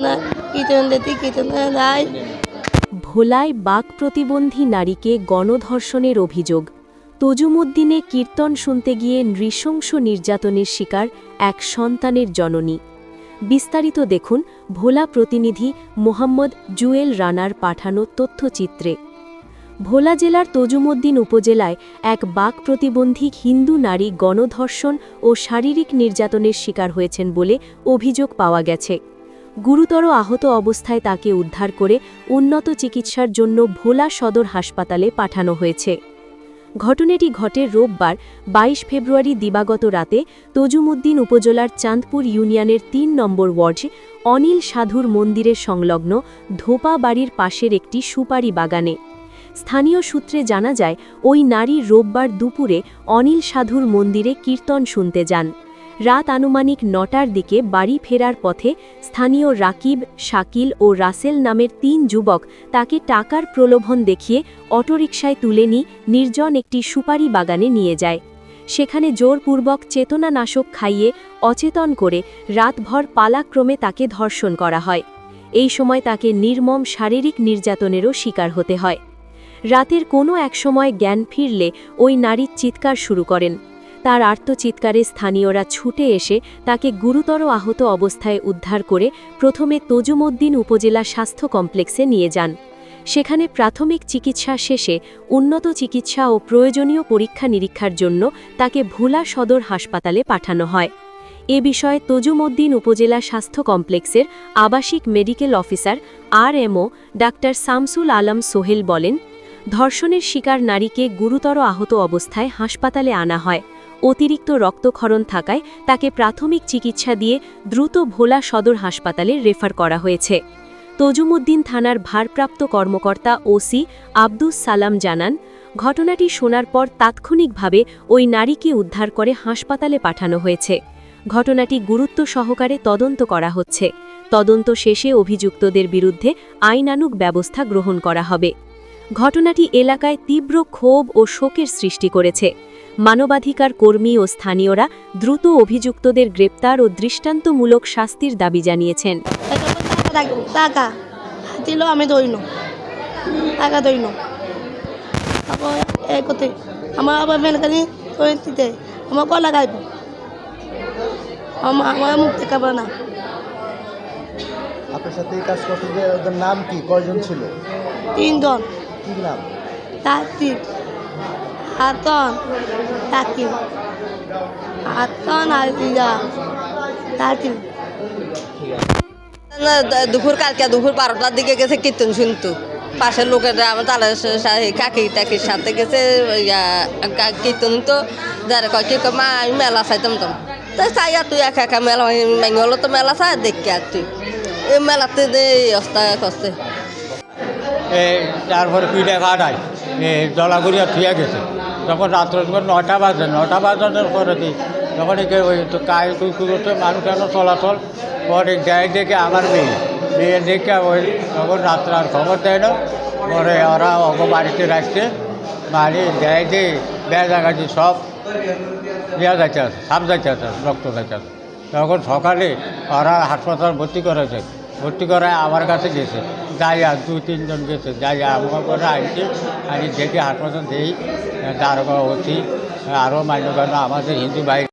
না কীর্তন দিতে কীর্তন যায়। ভোলায় বাক প্রতিবন্ধী নারীকে গণধর্ষণের অভিযোগ। তজুমুদ্দিনে কীর্তন শুনতে গিয়ে নৃশংস নির্যাতনের শিকার এক সন্তানের জননী। বিস্তারিত দেখুন ভোলা প্রতিনিধি মোহাম্মদ জুয়েল রানার পাঠানো তথ্যচিত্রে। ভোলা জেলার তজুমুদ্দিন উপজেলায় এক বাক প্রতিবন্ধী হিন্দু নারী গণধর্ষণ ও শারীরিক নির্যাতনের শিকার হয়েছেন বলে অভিযোগ পাওয়া গেছে। গুরুতর আহত অবস্থায় তাকে উদ্ধার করে উন্নত চিকিৎসার জন্য ভোলা সদর হাসপাতালে পাঠানো হয়েছে। ঘটনাটি ঘটে রোববার ২২ ফেব্রুয়ারি দিবাগত রাতে তজুমুদ্দিন উপজেলার চাঁদপুর ইউনিয়নের ৩ নম্বর ওয়ার্ড অনিল সাধুর মন্দিরের সংলগ্ন ধোপা বাড়ির পাশের একটি সুপারি বাগানে। স্থানীয় সূত্রে জানা যায় ওই নারী রোববার দুপুরে অনিল সাধুর মন্দিরে কীর্তন শুনতে যান। রাত আনুমানিক ৯টার দিকে বাড়ি ফেরার পথে স্থানীয় রাকিব, শাকিল ও রাসেল নামের ৩ যুবক তাকে টাকার প্রলোভন দেখিয়ে অটোরিকশায় তুলে নির্জন একটি সুপারি বাগানে নিয়ে যায়। সেখানে জোরপূর্বক চেতনানাশক খাইয়ে অচেতন করে রাতভর পালাক্রমে তাকে ধর্ষণ করা হয়। এই সময় তাকে নির্মম শারীরিক নির্যাতনেরও শিকার হতে হয়। রাতের কোনো এক সময় জ্ঞান ফিরলে ওই নারী চিৎকার শুরু করেন। তার আর্তচিৎকারে স্থানীয়রা ছুটে এসে তাকে গুরুতর আহত অবস্থায় উদ্ধার করে প্রথমে তজুমুদ্দিন উপজেলা স্বাস্থ্য কমপ্লেক্সে নিয়ে যান। সেখানে প্রাথমিক চিকিৎসা শেষে উন্নত চিকিৎসা ও প্রয়োজনীয় পরীক্ষা নিরীক্ষার জন্য তাকে ভোলা সদর হাসপাতালে পাঠানো হয়। এ বিষয়ে তজুমুদ্দিন উপজেলা স্বাস্থ্য কমপ্লেক্সের আবাসিক medical officer RMO doctor Shamsul Alam Sohel বলেন, ধর্ষণের শিকার নারীকে গুরুতর আহত অবস্থায় হাসপাতালে আনা হয়। অতিরিক্ত রক্তক্ষরণ থাকায় তাকে প্রাথমিক চিকিৎসা দিয়ে দ্রুত ভোলা সদর হাসপাতালে রেফার করা হয়েছে। তজুমুদ্দিন থানার ভারপ্রাপ্ত কর্মকর্তা ওসি আব্দুস সালাম জানান, ঘটনাটি শোনার পর তাৎক্ষণিকভাবে ওই নারীকে উদ্ধার করে হাসপাতালে পাঠানো হয়েছে। ঘটনাটি গুরুত্ব সহকারে তদন্ত করা হচ্ছে। তদন্ত শেষে অভিযুক্তদের বিরুদ্ধে আইনানুগ ব্যবস্থা গ্রহণ করা হবে। ঘটনাটি এলাকায় তীব্র ক্ষোভ ও শোকের সৃষ্টি করেছে। মানবাধিকার কর্মী ও স্থানীয়রা দ্রুত অভিযুক্তদের গ্রেপ্তার ও দৃষ্টান্তমূলক শাস্তির দাবি জানিয়েছেন। টাকা দিল আমি দইন টাকা দইন করতে আমার আবার মেলকানি দিতে আমার গলা গাইব আমার মুখ দেখাবো না। আপনার সাথে এই কাজ করতে যে ওদের নাম কি, কয়জন ছিল? ৩ জন। কি নাম? তাকিব, হাতন, তাকিব, হাতন আর তাকিব। দুপুর কালকে দুপুর 12টার দিকে গেছে কীর্তন শুনতো। পাশের লোকেরা আমার তালের কাকি টাকির সাথে গেছে কীর্তন তো যারা কয় কি মা আমি মেলা চাইতাম তো তাই চাই আর তুই একা একা মেলা মাইনে হলো তো মেলা চাই দেখি আর তুই এই মেলাতে এই অবস্থা করছে। তারপরে পিঠে কাটায় জলাগুড়িয়া থুয়ে গেছে। যখন রাত্র 9টা বাজানোর পরে দিই তখন ওই তো কায় কুকুরতে মানুষ কেন চলাচল পরে দেয় দেখে আমার মেয়ে দেখে ওই তখন রাত্রে আর খবর দেয় না। পরে ওরা অগ বাড়িতে রাখছে, বাড়ি দেয় যে বেজাগাছি সব ইয়া যাইতে আছে, সাপ যাইতে আছে, রক্ত যাইতে আছে। তখন সকালে ওরা হাসপাতাল ভর্তি করেছে। ভর্তি করায় আমার কাছে গেছে, যাই আর 2-3 জন গেছে, যাই আমার করে আনছি আনি দেখে হাসপাতাল দিই দারোগা হচ্ছি আরও মান্য আমাদের হিন্দু ভাই